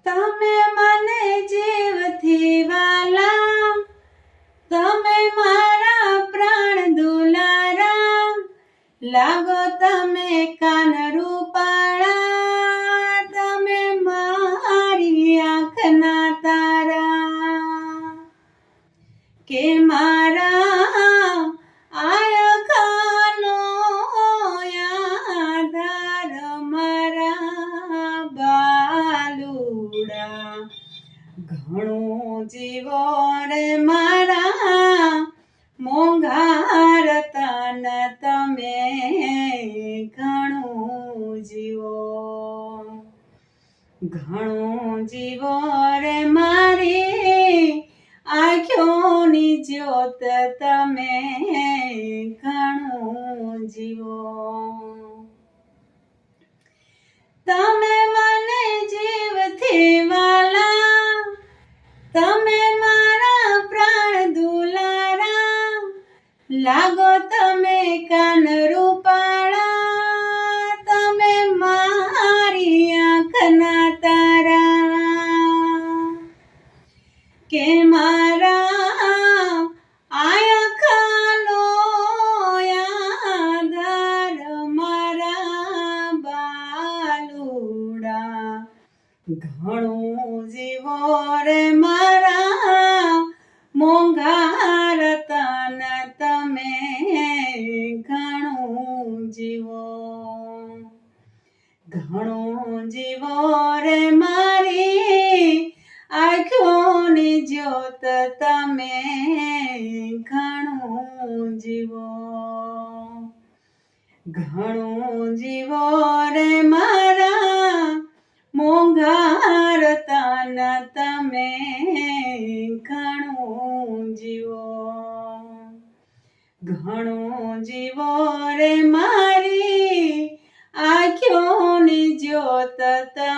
તમે મને જીવથી વાલા, તમે મારા પ્રાણ દુલારા, લાગો તમે કાન રૂપાળા, તમે મારી આંખના તારા, કે મારા આયખાનો આધાર મારા બાલુડા, ઘણું જીવો રે મારા મોંઘા રતન તમે ઘણું જીવો, ઘણું જીવો રે મારી આંખોની જ્યોત તમે ઘણું જીવો, તમે મને જીવથી વાલા, તમે મારા પ્રાણ દુલારા, લાગો તમે કાન રૂપાળા, તમે મારી આંખના તારા, કે મારા આયખાનો આધાર મારા બાલુડા, ઘણું જીવો રે મારા મોંઘા રતન તમે ઘણું જીવો, ઘણું જીવો રે મારી આંખોની જ્યોત તમે ઘણું જીવો, ઘણું જીવો રે મારા મોંઘા રતન તમે ઘણું જીવો, ઘણું જીવો રે મારી આંખોની જ્યોત તમે